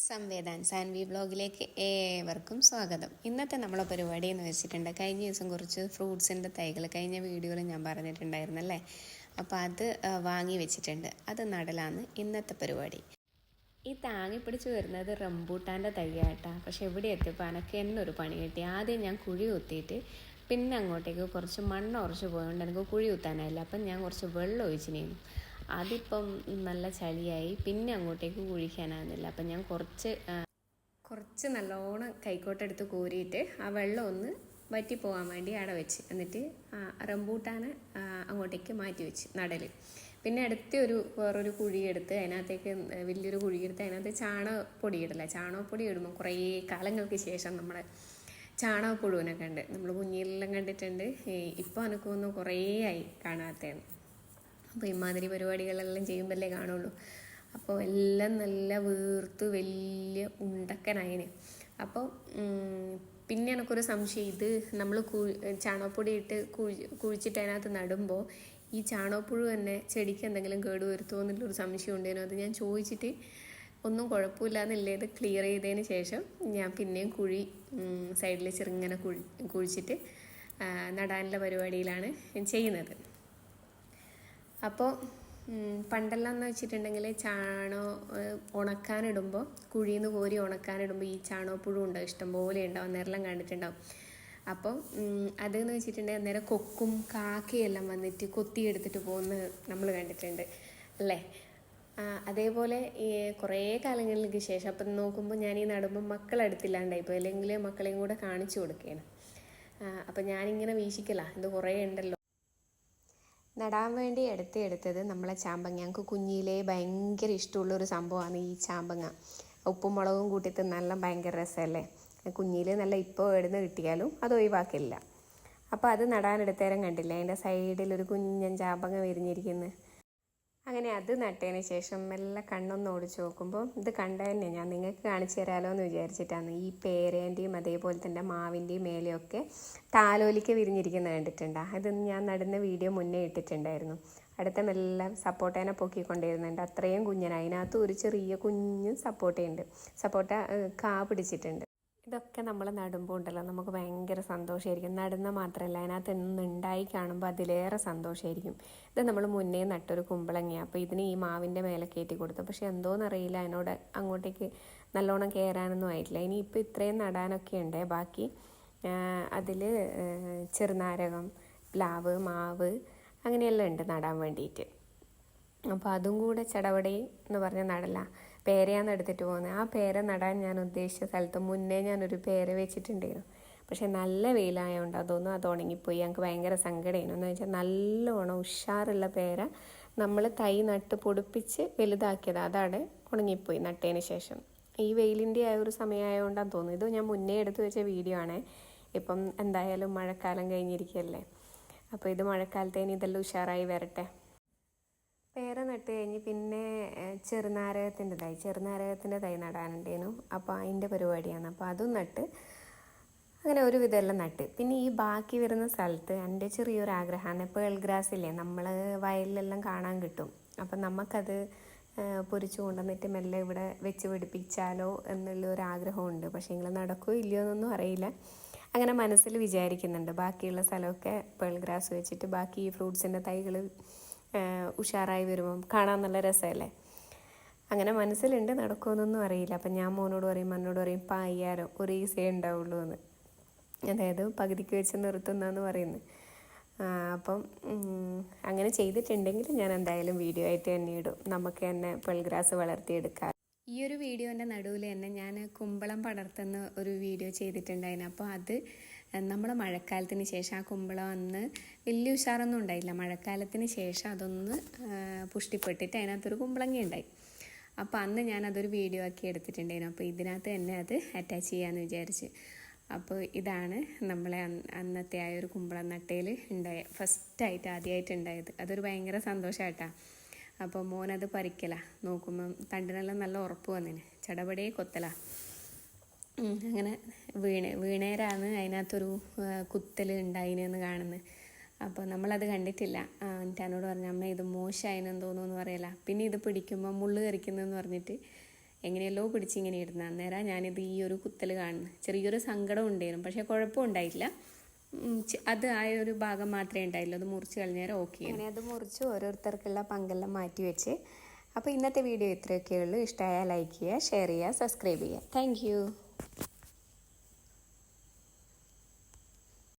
സംവേദാൻ സാൻവി വ്ളോഗിലേക്ക് ഏവർക്കും സ്വാഗതം. ഇന്നത്തെ നമ്മളെ പരിപാടി എന്ന് വെച്ചിട്ടുണ്ട്, കഴിഞ്ഞ ദിവസം കുറച്ച് ഫ്രൂട്ട്സിൻ്റെ തൈകൾ കഴിഞ്ഞ വീഡിയോയിൽ ഞാൻ പറഞ്ഞിട്ടുണ്ടായിരുന്നല്ലേ, അപ്പോൾ അത് വാങ്ങി വെച്ചിട്ടുണ്ട്. അത് നടലാണ് ഇന്നത്തെ പരിപാടി. ഈ താങ്ങി പിടിച്ച് വരുന്നത് റംബൂട്ടാൻ്റെ തൈയാട്ടാ. പക്ഷെ എവിടെ എത്തിയപ്പോൾ എനിക്ക് എന്നൊരു പണി കിട്ടി. ആദ്യം ഞാൻ കുഴി കുത്തിയിട്ട് പിന്നെ അങ്ങോട്ടേക്ക് കുറച്ച് മണ്ണ് ഉറച്ച് പോയതുകൊണ്ട് എനിക്ക് കുഴി കുത്താനായില്ല. അപ്പം ഞാൻ കുറച്ച് വെള്ളം ഒഴിച്ചിനേനു. അതിപ്പം നല്ല ചളിയായി, പിന്നെ അങ്ങോട്ടേക്ക് കുഴിക്കാനാകുന്നില്ല. അപ്പം ഞാൻ കുറച്ച് നല്ലോണം കൈക്കോട്ടെടുത്ത് കോരിയിട്ട് ആ വെള്ളം ഒന്ന് വറ്റി പോകാൻ വേണ്ടി അവിടെ വെച്ച്, എന്നിട്ട് റംബൂട്ടാനെ അങ്ങോട്ടേക്ക് മാറ്റി വെച്ച് നടൽ. പിന്നെ വേറൊരു കുഴിയെടുത്ത് അതിനകത്തേക്ക് വലിയൊരു കുഴിയെടുത്ത് അതിനകത്ത് ചാണകപ്പൊടി ഇടില്ല. ചാണകപ്പൊടി ഇടുമ്പോൾ കുറേ കാലങ്ങൾക്ക് ശേഷം നമ്മളെ ചാണകപ്പുഴുവിനൊക്കെ ഉണ്ട്. നമ്മൾ കുഞ്ഞിലെല്ലാം കണ്ടിട്ടുണ്ട്. ഇപ്പോൾ എനിക്കൊന്നും കുറേ ആയി കാണാത്തതാണ്. അപ്പോൾ ഇമാതിരി പരിപാടികളെല്ലാം ചെയ്യുമ്പോഴല്ലേ കാണുള്ളൂ. അപ്പോൾ എല്ലാം നല്ല വീർത്ത് വലിയ ഉണ്ടക്കനായിന്. അപ്പോൾ പിന്നെ എനിക്കൊരു സംശയം, ഇത് നമ്മൾ ചാണകപ്പൊടി ഇട്ട് കുഴിച്ചിട്ട് അതിനകത്ത് നടുമ്പോൾ ഈ ചാണകപ്പുഴു തന്നെ ചെടിക്ക് എന്തെങ്കിലും കേട് വരുത്തുമോ എന്നുള്ളൊരു സംശയം ഉണ്ടായിരുന്നു. അത് ഞാൻ ചോദിച്ചിട്ട് ഒന്നും കുഴപ്പമില്ല എന്നുള്ളത് ഇത് ക്ലിയർ ചെയ്തതിന് ശേഷം ഞാൻ പിന്നെയും കുഴി സൈഡിൽ ചെറുങ്ങനെ കുഴിച്ചിട്ട് നടാനുള്ള പരിപാടിയിലാണ് ചെയ്യുന്നത്. അപ്പോൾ പണ്ടെല്ലാം എന്ന് വെച്ചിട്ടുണ്ടെങ്കിൽ ഉണക്കാനിടുമ്പോൾ കുഴിയിൽ നിന്ന് കോരി ഉണക്കാനിടുമ്പോൾ ഈ ചാണകപ്പുഴു ഉണ്ടാവും, ഇഷ്ടംപോലെ ഉണ്ടാവും, അന്നേരം കണ്ടിട്ടുണ്ടാവും. അപ്പോൾ അതെന്ന് വെച്ചിട്ടുണ്ടെങ്കിൽ അന്നേരം കൊക്കും കാക്കയെല്ലാം വന്നിട്ട് കൊത്തിയെടുത്തിട്ട് പോകുന്നത് നമ്മൾ കണ്ടിട്ടുണ്ട് അല്ലേ. അതേപോലെ കുറേ കാലങ്ങൾക്ക് ശേഷം അപ്പം നോക്കുമ്പോൾ ഞാൻ ഈ നടുമ്പോൾ മക്കളെടുത്തില്ലാണ്ടായിപ്പോൾ, അല്ലെങ്കിൽ മക്കളെയും കൂടെ കാണിച്ചു കൊടുക്കുകയാണ്. അപ്പം ഞാനിങ്ങനെ വീശിക്കല, ഇത് കുറേ ഉണ്ടല്ലോ. നടാൻ വേണ്ടി എടുത്തത് നമ്മളെ ചാമ്പങ്ങ. ഞങ്ങൾക്ക് കുഞ്ഞിലേ ഭയങ്കര ഇഷ്ടമുള്ളൊരു സംഭവമാണ് ഈ ചാമ്പങ്ങ. ഉപ്പും മുളകും കൂട്ടി തിന്നാൻ ഭയങ്കര രസമല്ലേ. കുഞ്ഞിലേ നല്ല ഇപ്പോൾ എവിടുന്ന് കിട്ടിയാലും അത് ഒഴിവാക്കില്ല. അപ്പോൾ അത് നടാനെടുത്തേരം കണ്ടില്ല, അതിൻ്റെ സൈഡിൽ ഒരു കുഞ്ഞൻ ചാമ്പങ്ങ വിരിഞ്ഞിരിക്കുന്നത്. അങ്ങനെ അത് നട്ടതിന് ശേഷം മെല്ലെ കണ്ണൊന്ന് ഓടിച്ച് നോക്കുമ്പോൾ ഇത് കണ്ട തന്നെ ഞാൻ നിങ്ങൾക്ക് കാണിച്ചു തരാമല്ലോ എന്ന് വിചാരിച്ചിട്ടാണ്. ഈ പേരേൻ്റെയും അതേപോലെ തന്നെ മാവിൻ്റെയും മേലെയൊക്കെ താലോലിക്ക് വിരിഞ്ഞിരിക്കുന്നത് കണ്ടിട്ടുണ്ടോ? അത് ഞാൻ നടുന്ന വീഡിയോ മുന്നേ ഇട്ടിട്ടുണ്ടായിരുന്നു. അടുത്ത മെല്ലെ സപ്പോട്ടേനെ പൊക്കിക്കൊണ്ടിരുന്നുണ്ട്. അത്രയും കുഞ്ഞനാണ്. അതിനകത്ത് ഒരു ചെറിയ കുഞ്ഞ് സപ്പോട്ടയുണ്ട്. സപ്പോട്ട കാ പിടിച്ചിട്ടുണ്ട്. ഇതൊക്കെ നമ്മൾ നടുമ്പോൾ ഉണ്ടല്ലോ നമുക്ക് ഭയങ്കര സന്തോഷമായിരിക്കും. നടുന്ന മാത്രമല്ല, അതിനകത്ത് ഉണ്ടായി കാണുമ്പോൾ അതിലേറെ സന്തോഷമായിരിക്കും. ഇത് നമ്മൾ മുന്നേ നട്ടൊരു കുമ്പളങ്ങയാണ്. അപ്പോൾ ഇതിന് ഈ മാവിൻ്റെ മേലെ കയറ്റി കൊടുത്തു. പക്ഷെ എന്തോന്നറിയില്ല, അതിനോട് അങ്ങോട്ടേക്ക് നല്ലോണം കയറാനൊന്നും ആയിട്ടില്ല. ഇനിയിപ്പോൾ ഇത്രയും നടാനൊക്കെ ഉണ്ട്. ബാക്കി അതിൽ ചെറുനാരകം, പ്ലാവ്, മാവ് അങ്ങനെയെല്ലാം ഉണ്ട് നടാൻ വേണ്ടിയിട്ട്. അപ്പോൾ അതും കൂടെ ചടവടേ എന്ന് പറഞ്ഞ നടല. പേരയാണ് എടുത്തിട്ട് പോകുന്നത്. ആ പേര നടാൻ ഞാൻ ഉദ്ദേശിച്ച സ്ഥലത്ത് മുന്നേ ഞാനൊരു പേര വെച്ചിട്ടുണ്ടായിരുന്നു. പക്ഷെ നല്ല വെയിലായതുകൊണ്ട് അത് ഉണങ്ങിപ്പോയി. ഞങ്ങൾക്ക് ഭയങ്കര സങ്കടമായിരുന്നു. എന്ന് വെച്ചാൽ നല്ലോണം ഉഷാറുള്ള പേര നമ്മൾ തൈ നട്ട് പൊടിപ്പിച്ച് വലുതാക്കിയത്, അതാണ് ഉണങ്ങിപ്പോയി നട്ടതിന് ശേഷം. ഈ വെയിലിൻ്റെ ആ ഒരു സമയമായതുകൊണ്ടാണ് തോന്നുന്നു. ഇത് ഞാൻ മുന്നേ എടുത്ത് വെച്ച വീഡിയോ ആണ്. ഇപ്പം എന്തായാലും മഴക്കാലം കഴിഞ്ഞിരിക്കുകയല്ലേ. അപ്പോൾ ഇത് മഴക്കാലത്തേന് ഇതെല്ലാം ഉഷാറായി വരട്ടെ. പേര നട്ട് കഴിഞ്ഞ് പിന്നെ ചെറുനാരകത്തിൻ്റെ തൈ നടാനുണ്ടേനു. അപ്പോൾ അതിൻ്റെ പരിപാടിയാണ്. അപ്പോൾ അതും നട്ട് അങ്ങനെ ഒരു വിധമെല്ലാം നട്ട്. പിന്നെ ഈ ബാക്കി വരുന്ന സ്ഥലത്ത് എൻ്റെ ചെറിയൊരു ആഗ്രഹമാണ്, പേൾ ഗ്രാസ് ഇല്ലേ, നമ്മൾ വയലിലെല്ലാം കാണാൻ കിട്ടും. അപ്പം നമുക്കത് പൊരിച്ചു കൊണ്ടുവന്നിട്ട് മെല്ലെ ഇവിടെ വെച്ച് പിടിപ്പിച്ചാലോ എന്നുള്ളൊരു ആഗ്രഹമുണ്ട്. പക്ഷേ എങ്കിൽ നടക്കുമോ ഇല്ലയോ എന്നൊന്നും അറിയില്ല. അങ്ങനെ മനസ്സിൽ വിചാരിക്കുന്നുണ്ട്. ബാക്കിയുള്ള സ്ഥലമൊക്കെ പേൾ ഗ്രാസ് വെച്ചിട്ട് ബാക്കി ഈ ഫ്രൂട്ട്സിൻ്റെ തൈകൾ ഉഷാറായി വരുമ്പം കാണാൻ നല്ല രസമല്ലേ. അങ്ങനെ മനസ്സിലുണ്ട്, നടക്കുമെന്നൊന്നും അറിയില്ല. അപ്പം ഞാൻ മോനോട് പറയും, മണ്ണോട് പറയും, പായ്യാരോ ഒരു ഈസേ ഉണ്ടാവുള്ളൂ എന്ന്, അതായത് പകുതിക്ക് വെച്ച് നിർത്തുന്നതെന്ന് പറയുന്നത്. അപ്പം അങ്ങനെ ചെയ്തിട്ടുണ്ടെങ്കിൽ ഞാൻ എന്തായാലും വീഡിയോ ആയിട്ട് തന്നെ ഇടും. നമുക്ക് തന്നെ പെൾഗ്രാസ് വളർത്തിയെടുക്കാം. ഈ ഒരു വീഡിയോൻ്റെ നടുവിൽ തന്നെ ഞാൻ കുമ്പളം പടർത്തുന്ന ഒരു വീഡിയോ ചെയ്തിട്ടുണ്ടായിരുന്നു. അപ്പോൾ അത് നമ്മൾ മഴക്കാലത്തിന് ശേഷം ആ കുമ്പളം അന്ന് വലിയ ഉഷാറൊന്നും ഉണ്ടായില്ല. മഴക്കാലത്തിന് ശേഷം അതൊന്ന് പുഷ്ടിപ്പെട്ടിട്ട് അതിനകത്തൊരു കുമ്പളങ്ങ ഉണ്ടായി. അപ്പോൾ അന്ന് ഞാനതൊരു വീഡിയോ ആക്കി എടുത്തിട്ടുണ്ടായിരുന്നു. അപ്പോൾ ഇതിനകത്ത് തന്നെ അത് അറ്റാച്ച് ചെയ്യാമെന്ന് വിചാരിച്ച്. അപ്പോൾ ഇതാണ് നമ്മളെ അന്നത്തെ ആ ഒരു കുമ്പളം നട്ടയിൽ ആദ്യമായിട്ട് ഉണ്ടായത്. അതൊരു ഭയങ്കര സന്തോഷമായിട്ടാണ്. അപ്പോൾ മോനത് പറിക്കല നോക്കുമ്പം തണ്ടിനെല്ലാം നല്ല ഉറപ്പ് വന്നിന്, ചടപടേ കൊത്തല. അങ്ങനെ വീണേരാണ് അതിനകത്തൊരു കുത്തൽ ഉണ്ടായിനെന്ന് കാണുന്നത്. അപ്പോൾ നമ്മളത് കണ്ടിട്ടില്ല. എന്നിട്ട് എന്നോട് പറഞ്ഞു, അമ്മ ഇത് മോശമായിനെന്ന് തോന്നുന്നു പറയല. പിന്നെ ഇത് പിടിക്കുമ്പോൾ മുള്ളു കറിക്കുന്നതെന്ന് പറഞ്ഞിട്ട് എങ്ങനെയല്ലോ പിടിച്ചിങ്ങനെ ഇടുന്ന. അന്നേരം ഞാനിത് ഈ ഒരു കുത്തൽ കാണുന്നു. ചെറിയൊരു സങ്കടം ഉണ്ടായിരുന്നു, പക്ഷേ കുഴപ്പമുണ്ടായില്ല. അത് ആ ഒരു ഭാഗം മാത്രമേ ഉണ്ടായില്ല. അത് മുറിച്ച് കളഞ്ഞേരം ഓക്കെ. അങ്ങനെ അത് മുറിച്ച് ഓരോരുത്തർക്കുള്ള പങ്കെല്ലാം മാറ്റി വെച്ച്. അപ്പോൾ ഇന്നത്തെ വീഡിയോ ഇത്രയൊക്കെ ഉള്ളൂ. ഇഷ്ടമായാൽ ലൈക്ക് ചെയ്യുക, ഷെയർ ചെയ്യുക, സബ്സ്ക്രൈബ് ചെയ്യുക. താങ്ക്